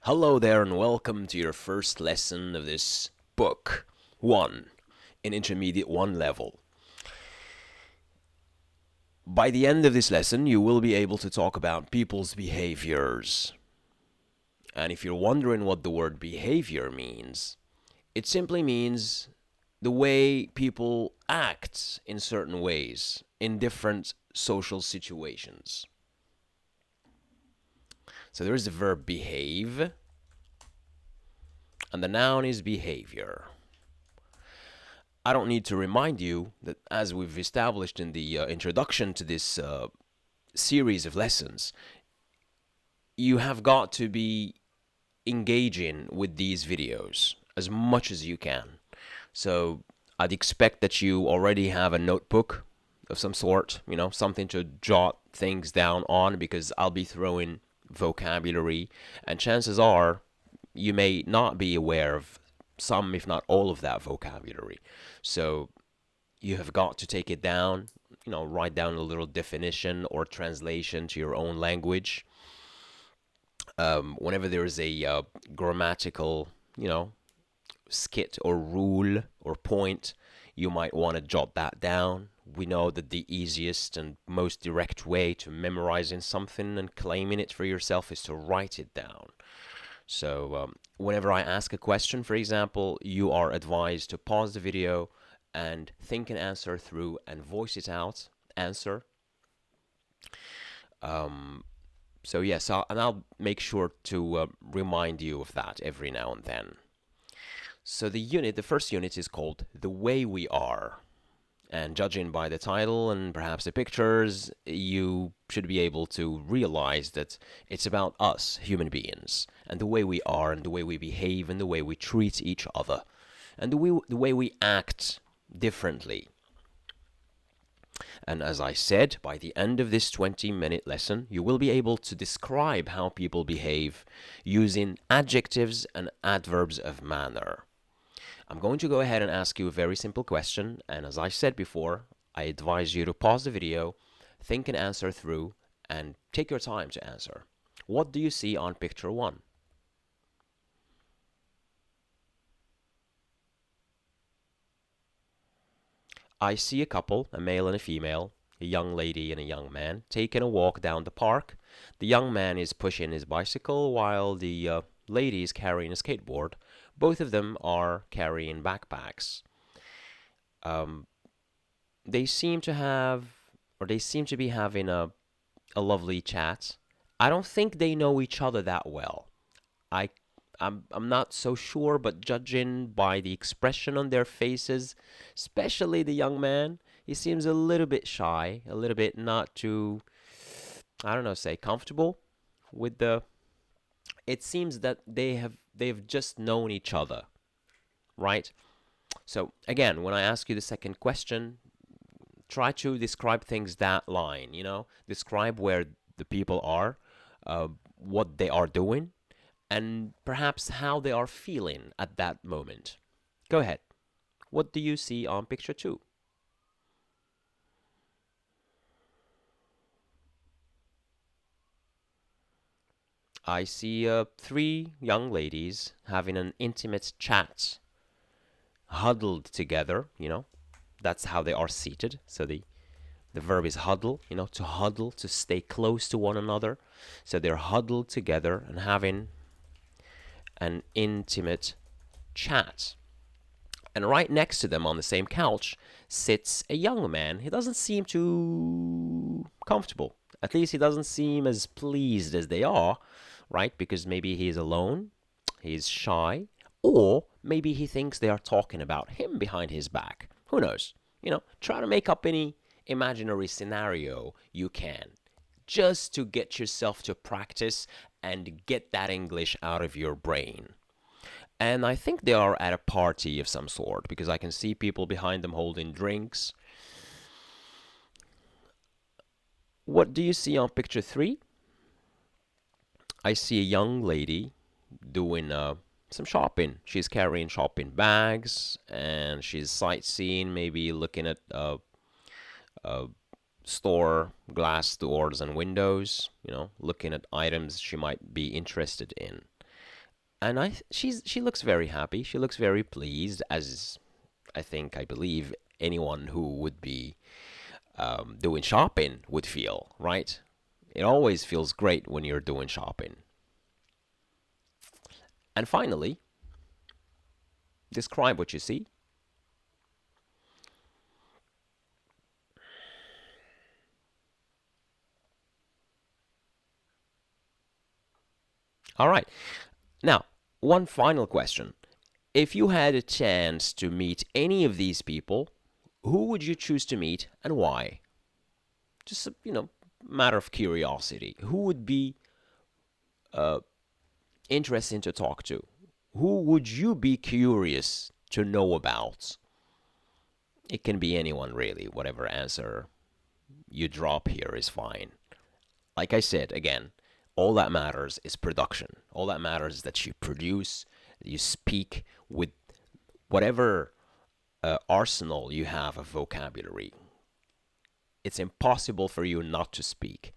Hello there and welcome to your first lesson of this book 1 in Intermediate 1 level. By the end of this lesson, you will be able to talk about people's behaviors. And if you're wondering what the word behavior means, it simply means the way people act in certain ways in different social situations. So there is the verb behave, and the noun is behavior. I don't need to remind you that, as we've established in the introduction to this series of lessons, you have got to be engaging with these videos as much as you can. So I'd expect that you already have a notebook of some sort, something to jot things down on, because I'll be throwing vocabulary, and chances are you may not be aware of some, if not all, of that vocabulary. So you have got to take it down, write down a little definition or translation to your own language. Whenever there is a grammatical, skit or rule or point, you might want to jot that down. We know that the easiest and most direct way to memorizing something and claiming it for yourself is to write it down. So whenever I ask a question, for example, you are advised to pause the video and think an answer through and voice it out. Answer. So yes, I'll make sure to remind you of that every now and then. So the first unit is called The Way We Are. And judging by the title and perhaps the pictures, you should be able to realize that it's about us, human beings, and the way we are, and the way we behave, and the way we treat each other, and the way we act differently. And as I said, by the end of this 20-minute lesson, you will be able to describe how people behave using adjectives and adverbs of manner. I'm going to go ahead and ask you a very simple question, and as I said before, I advise you to pause the video, think an answer through, and take your time to answer. What do you see on picture 1? I see a couple, a male and a female, a young lady and a young man, taking a walk down the park. The young man is pushing his bicycle while the lady is carrying a skateboard. Both of them are carrying backpacks. They seem to be having a lovely chat. I don't think they know each other that well. I I'm not so sure, but judging by the expression on their faces, especially the young man, he seems a little bit shy, a little bit not too, I don't know, say comfortable with the. It seems that they've just known each other, right? So again, when I ask you the second question, try to describe things that line, describe where the people are, what they are doing, and perhaps how they are feeling at that moment. Go ahead. What do you see on picture 2? I see 3 young ladies having an intimate chat, huddled together, That's how they are seated. So the verb is huddle, to huddle, to stay close to one another. So they're huddled together and having an intimate chat. And right next to them on the same couch sits a young man. He doesn't seem too comfortable. At least he doesn't seem as pleased as they are, right? Because maybe he's alone, he's shy, or maybe he thinks they are talking about him behind his back. Who knows? Try to make up any imaginary scenario you can, just to get yourself to practice and get that English out of your brain. And I think they are at a party of some sort, because I can see people behind them holding drinks. What do you see on picture 3? I see a young lady doing some shopping. She's carrying shopping bags, and she's sightseeing, maybe looking at store glass doors and windows, looking at items she might be interested in. And she looks very happy. She looks very pleased, as I believe anyone who would be doing shopping would feel, right? It always feels great when you're doing shopping. And finally, describe what you see. All right. Now, one final question. If you had a chance to meet any of these people, who would you choose to meet and why? Just a, matter of curiosity. Who would be interesting to talk to? Who would you be curious to know about? It can be anyone, really. Whatever answer you drop here is fine. Like I said, again, all that matters is production. All that matters is that you produce, you speak with whatever arsenal you have of vocabulary. It's impossible for you not to speak.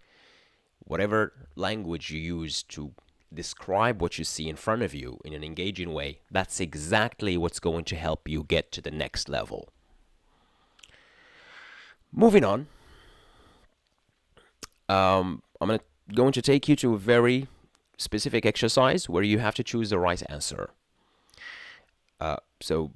Whatever language you use to describe what you see in front of you in an engaging way, that's exactly what's going to help you get to the next level. Moving on, I'm going to take you to a very specific exercise where you have to choose the right answer. So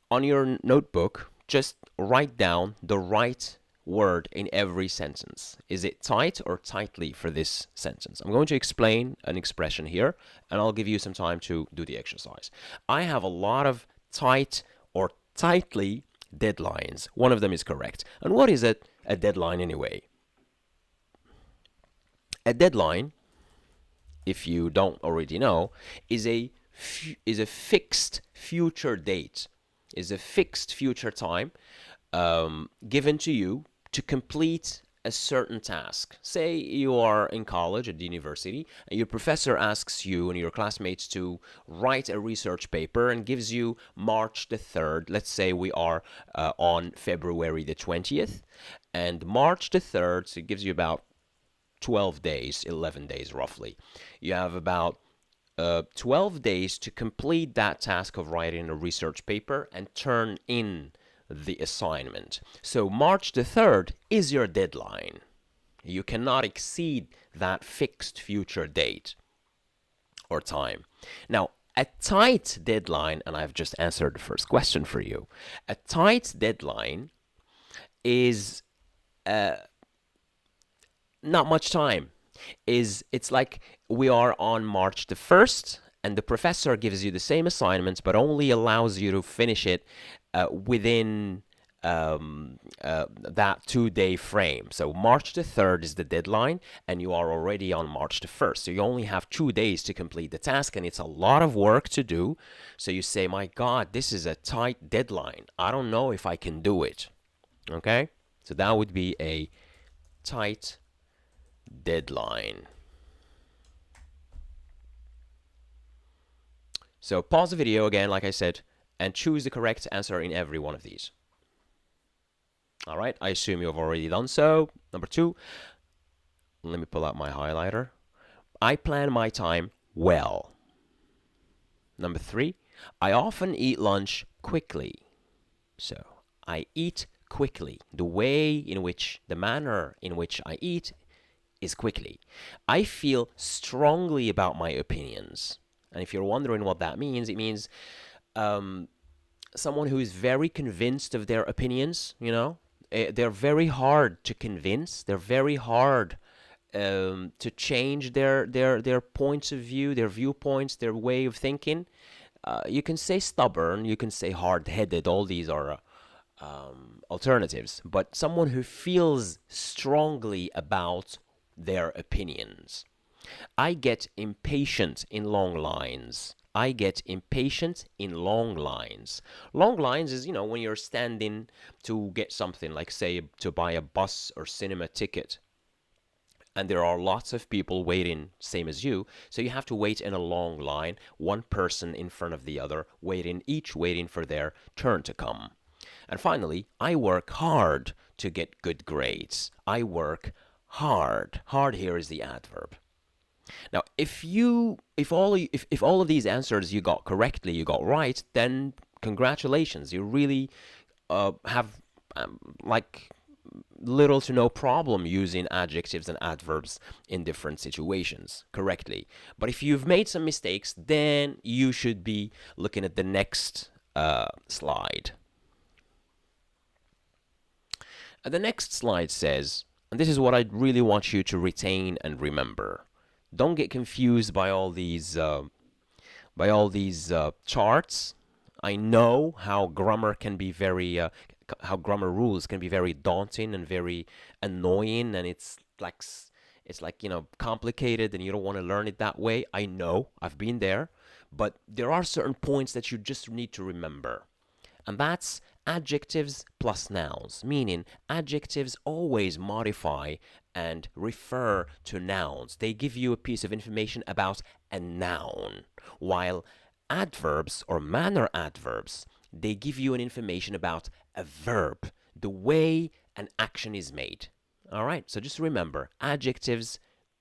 on your notebook, just write down the right word in every sentence. Is it tight or tightly for this sentence? I'm going to explain an expression here, and I'll give you some time to do the exercise. I have a lot of tight or tightly deadlines. One of them is correct. And what is a deadline anyway? A deadline, if you don't already know, is a fixed future date, is a fixed future time given to you to complete a certain task. Say you are in college at the university and your professor asks you and your classmates to write a research paper and gives you March the 3rd. Let's say we are on February the 20th, and March the 3rd, so it gives you about 12 days, 11 days roughly. You have about 12 days to complete that task of writing a research paper and turn in the assignment. So March the 3rd is your deadline. You cannot exceed that fixed future date or time. Now, a tight deadline, and I've just answered the first question for you, a tight deadline is not much time. It's like we are on March the 1st and the professor gives you the same assignments but only allows you to finish it within that 2-day frame. So March the 3rd is the deadline and you are already on March the 1st. So you only have 2 days to complete the task and it's a lot of work to do. So you say, my God, this is a tight deadline. I don't know if I can do it. Okay? So that would be a tight deadline. So pause the video again, like I said, and choose the correct answer in every one of these. All right, I assume you've already done so. Number 2, let me pull out my highlighter. I plan my time well. Number 3, I often eat lunch quickly. So I eat quickly. The manner in which I eat is quickly. I feel strongly about my opinions. And if you're wondering what that means, it means someone who is very convinced of their opinions, they're very hard to convince. They're very hard to change their points of view, their viewpoints, their way of thinking. You can say stubborn, you can say hard-headed. All these are alternatives. But someone who feels strongly about their opinions. I get impatient in long lines. I get impatient in long lines. Long lines is, when you're standing to get something, like say to buy a bus or cinema ticket. And there are lots of people waiting, same as you. So you have to wait in a long line, one person in front of the other, each waiting for their turn to come. And finally, I work hard to get good grades. I work hard. Hard here is the adverb. Now, if all of these answers you got correctly, you got right, then congratulations. You really have like little to no problem using adjectives and adverbs in different situations correctly. But if you've made some mistakes, then you should be looking at the next slide. The next slide says, and this is what I really want you to retain and remember. Don't get confused by all these charts. I know how grammar can be very how grammar rules can be very daunting and very annoying, and it's like complicated, and you don't want to learn it that way. I know, I've been there, but there are certain points that you just need to remember. And that's adjectives plus nouns, meaning adjectives always modify and refer to nouns. They give you a piece of information about a noun, while adverbs or manner adverbs, they give you an information about a verb, the way an action is made. All right, so just remember, adjectives,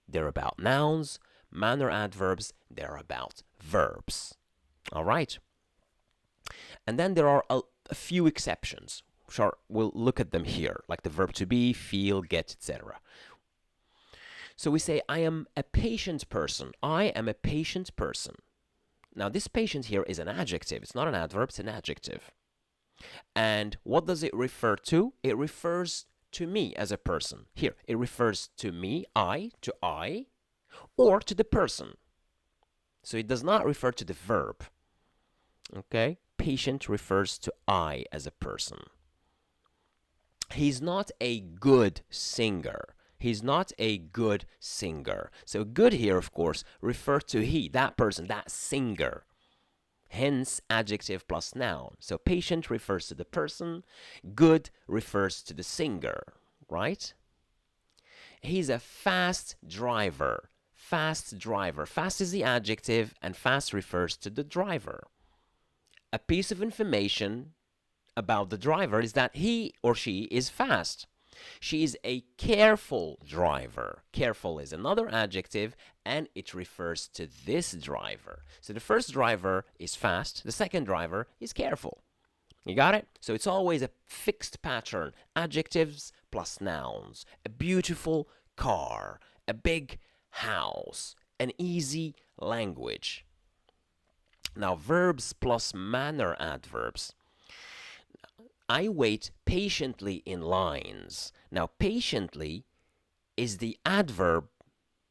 they're about nouns, manner adverbs, they're about verbs. All right. And then there are a few exceptions. Sure, we'll look at them here, like the verb to be, feel, get, etc. So we say, I am a patient person. I am a patient person. Now, this patient here is an adjective. It's not an adverb, it's an adjective. And what does it refer to? It refers to me as a person. Here, it refers to me, I, or to the person. So it does not refer to the verb. Okay? Patient refers to I as a person. He's not a good singer. He's not a good singer. So good here, of course, refer to he, that person, that singer. Hence, adjective plus noun. So patient refers to the person. Good refers to the singer, right? He's a fast driver. Fast driver. Fast is the adjective, and fast refers to the driver. A piece of information about the driver is that he or she is fast. She is a careful driver. Careful is another adjective, and it refers to this driver. So the first driver is fast, the second driver is careful. You got it? So it's always a fixed pattern. Adjectives plus nouns. A beautiful car, a big house, an easy language. Now, verbs plus manner adverbs. I wait patiently in lines. Now, patiently is the adverb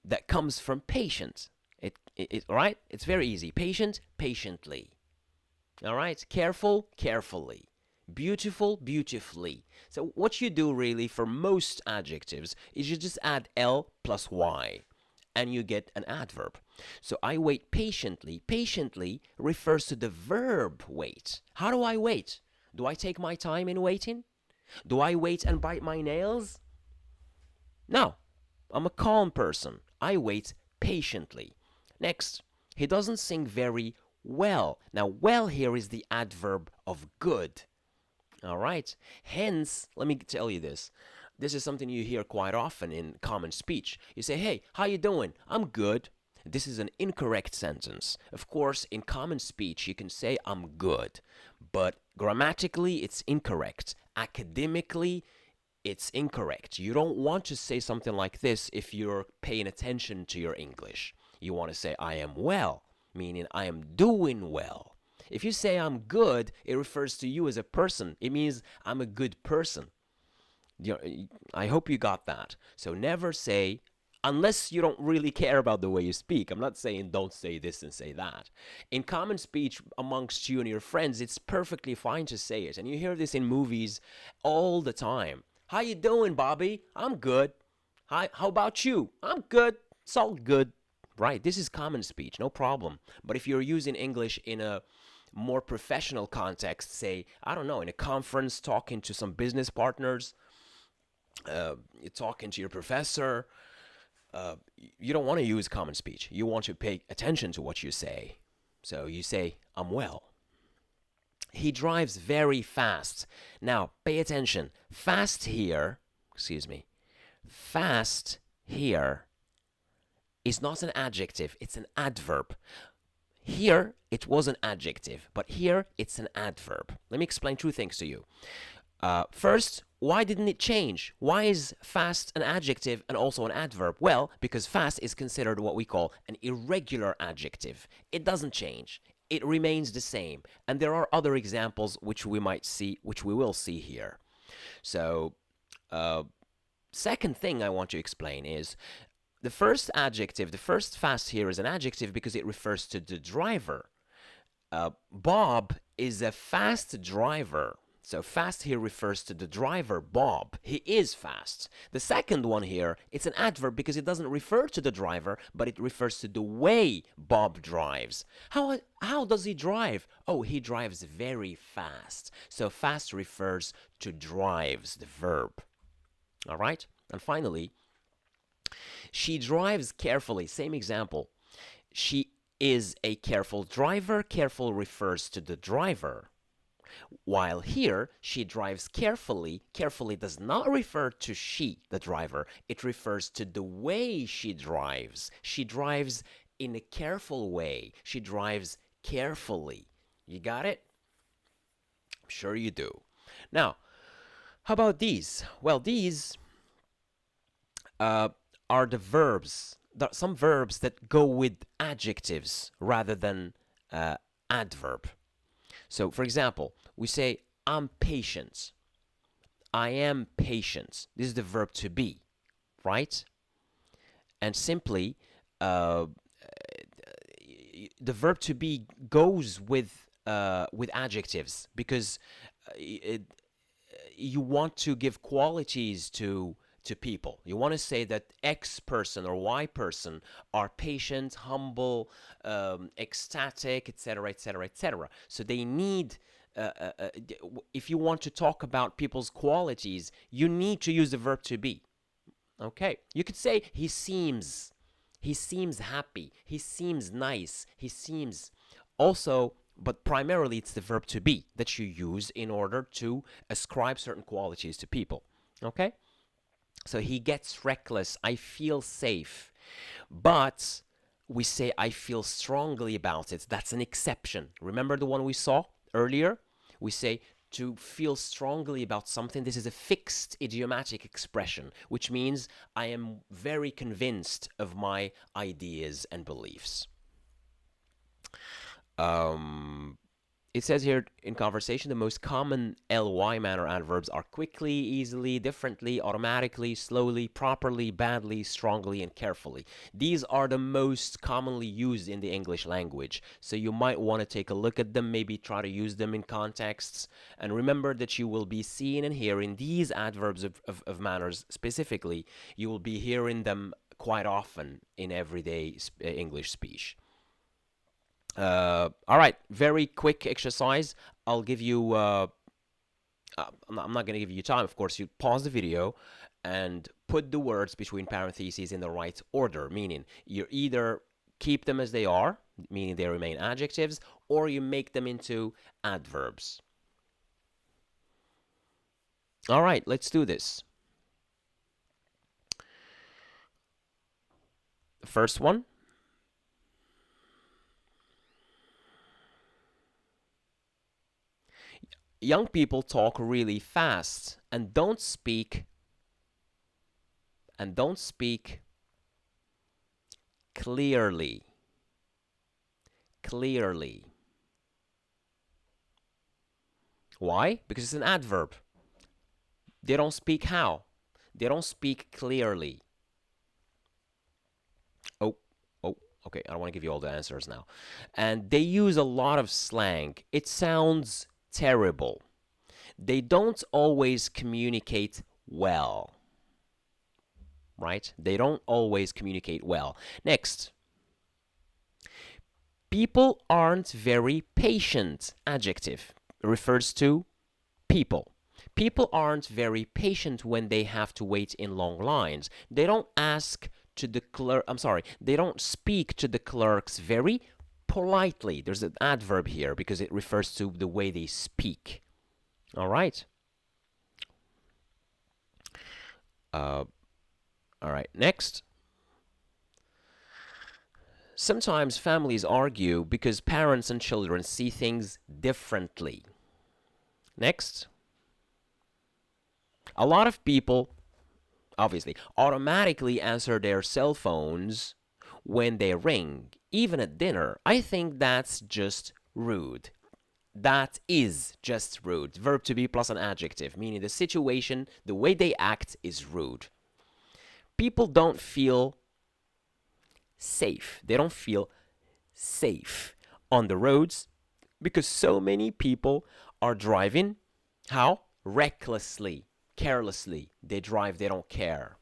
that comes from patient. Right? It's very easy. Patient, patiently. All right? Careful, carefully. Beautiful, beautifully. So what you do really for most adjectives is you just add L plus Y, and you get an adverb. So I wait patiently. Patiently refers to the verb wait. How do I wait? Do I take my time in waiting? Do I wait and bite my nails? No. I'm a calm person. I wait patiently. Next, he doesn't sing very well. Now, well here is the adverb of good. All right. Hence, let me tell you this. This is something you hear quite often in common speech. You say, hey, how you doing? I'm good. This is an incorrect sentence. Of course, in common speech, you can say I'm good, but grammatically, it's incorrect. Academically, it's incorrect. You don't want to say something like this if you're paying attention to your English. You want to say I am well, meaning I am doing well. If you say I'm good, it refers to you as a person. It means I'm a good person. I hope you got that. So never say, unless you don't really care about the way you speak. I'm not saying don't say this and say that. In common speech amongst you and your friends, it's perfectly fine to say it. And you hear this in movies all the time. How you doing, Bobby? I'm good. Hi, how about you? I'm good. It's all good. Right, this is common speech, no problem. But if you're using English in a more professional context, say, I don't know, in a conference, talking to some business partners, you're talking to your professor, you don't want to use common speech. You want to pay attention to what you say. So you say, I'm well. He drives very fast. Now, pay attention. Fast here is not an adjective, it's an adverb. Here, it was an adjective, but here, it's an adverb. Let me explain two things to you. First, why didn't it change? Why is fast an adjective and also an adverb? Well, because fast is considered what we call an irregular adjective. It doesn't change. It remains the same. And there are other examples which we might see, which we will see here. So, second thing I want to explain is the first adjective, the first fast here is an adjective because it refers to the driver. Bob is a fast driver. So fast here refers to the driver, Bob. He is fast. The second one here, it's an adverb because it doesn't refer to the driver, but it refers to the way Bob drives. How does he drive? Oh, he drives very fast. So fast refers to drives, the verb. All right? And finally, she drives carefully. Same example. She is a careful driver. Careful refers to the driver. While here, she drives carefully. Carefully does not refer to she, the driver. It refers to the way she drives. She drives in a careful way. She drives carefully. You got it? I'm sure you do. Now, how about these? Well, these are the verbs. There are some verbs that go with adjectives rather than adverb. So, for example, we say, I'm patient. I am patient. This is the verb to be, right? And simply, the verb to be goes with adjectives because you want to give qualities to people. You want to say that X person or Y person are patient, humble, ecstatic, etc., etc., etc. So they need. If you want to talk about people's qualities, you need to use the verb to be. Okay, you could say he seems happy, he seems nice, he seems also, but primarily it's the verb to be that you use in order to ascribe certain qualities to people. Okay, so he gets reckless, I feel safe, but we say I feel strongly about it. That's an exception. Remember the one we saw earlier? We say to feel strongly about something. This is a fixed idiomatic expression, which means I am very convinced of my ideas and beliefs. It says here in conversation, the most common ly manner adverbs are quickly, easily, differently, automatically, slowly, properly, badly, strongly, and carefully. These are the most commonly used in the English language. So you might want to take a look at them, maybe try to use them in contexts. And remember that you will be seeing and hearing these adverbs of manners specifically. You will be hearing them quite often in everyday English speech. All right, very quick exercise. I'll give you. I'm not going to give you time. Of course, you pause the video and put the words between parentheses in the right order. Meaning, you either keep them as they are, meaning they remain adjectives, or you make them into adverbs. All right, let's do this. The first one. Young people talk really fast and don't speak clearly. Clearly. Why? Because it's an adverb. They don't speak how? They don't speak clearly. Oh, okay. I don't want to give you all the answers now. And they use a lot of slang. It sounds terrible. They don't always communicate well. Right? They don't always communicate well. Next. People aren't very patient. Adjective. Refers to people. People aren't very patient when they have to wait in long lines. They don't ask to the clerk. I'm sorry. They don't speak to the clerks very politely. There's an adverb here because it refers to the way they speak. All right. All right. Next. Sometimes families argue because parents and children see things differently. Next. A lot of people, obviously, automatically answer their cell phones when they ring, even at dinner. I think that's just rude. That is just rude. Verb to be plus an adjective, meaning the situation, the way they act is rude. People don't feel safe. They don't feel safe on the roads because so many people are driving. How? Recklessly, carelessly. They drive, they don't care.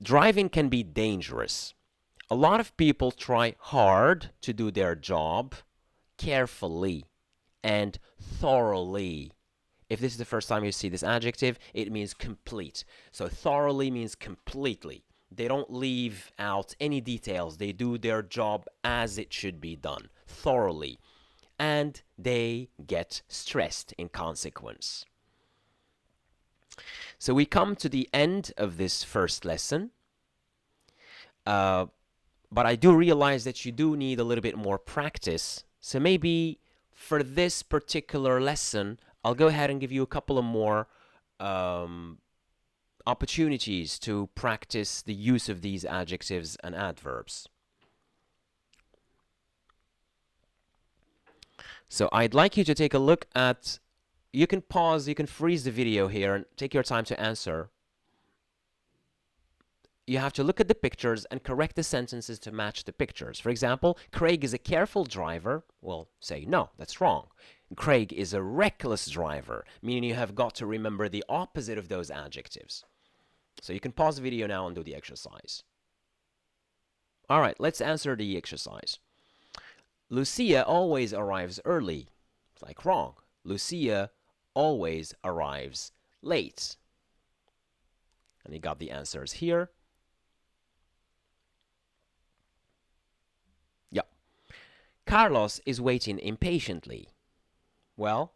Driving can be dangerous. A lot of people try hard to do their job carefully and thoroughly. If this is the first time you see this adjective, it means complete. So thoroughly means completely. They don't leave out any details. They do their job as it should be done, thoroughly. And they get stressed in consequence. So we come to the end of this first lesson. But I do realize that you do need a little bit more practice. So maybe for this particular lesson, I'll go ahead and give you a couple of more opportunities to practice the use of these adjectives and adverbs. So I'd like you to take a look at, you can pause, you can freeze the video here and take your time to answer. You have to look at the pictures and correct the sentences to match the pictures. For example, Craig is a careful driver. Well, say, no, that's wrong. Craig is a reckless driver, meaning you have got to remember the opposite of those adjectives. So you can pause the video now and do the exercise. All right, let's answer the exercise. Lucia always arrives early. It's like wrong. Lucia always arrives late. And you got the answers here. Yeah. Carlos is waiting impatiently. Well,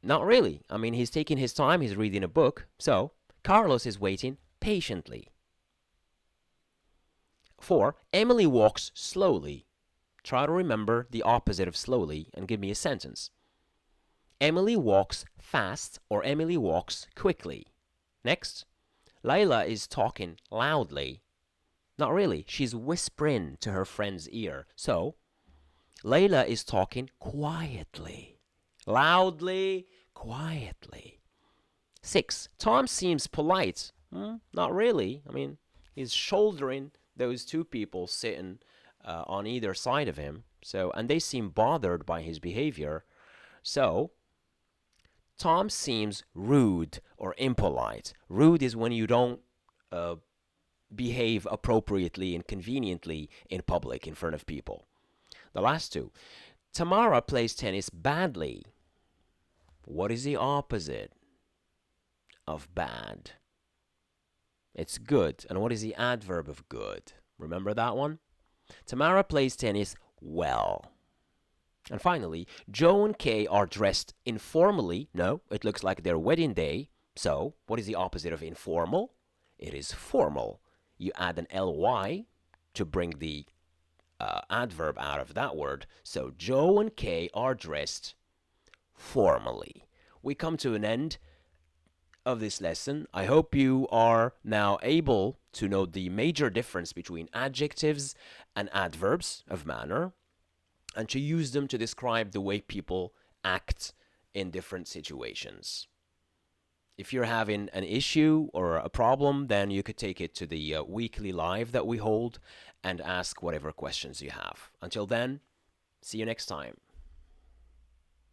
not really. I mean, he's taking his time. He's reading a book. So, Carlos is waiting patiently. 4. Emily walks slowly. Try to remember the opposite of slowly and give me a sentence. Emily walks fast or Emily walks quickly. Next. Layla is talking loudly. Not really. She's whispering to her friend's ear. So, Layla is talking quietly. Loudly, quietly. 6. Tom seems polite. Not really. I mean, he's shouldering those two people sitting on either side of him. So, and they seem bothered by his behavior. So, Tom seems rude or impolite. Rude is when you don't behave appropriately and conveniently in public in front of people. The last two. Tamara plays tennis badly. What is the opposite of bad? It's good. And what is the adverb of good? Remember that one? Tamara plays tennis well. And finally, Joe and Kay are dressed informally. No, it looks like their wedding day. So, what is the opposite of informal? It is formal. You add an ly to bring the adverb out of that word. So, Joe and Kay are dressed formally. We come to an end of this lesson. I hope you are now able to know the major difference between adjectives and adverbs of manner and to use them to describe the way people act in different situations. If you're having an issue or a problem, then you could take it to the weekly live that we hold and ask whatever questions you have. Until then, see you next time.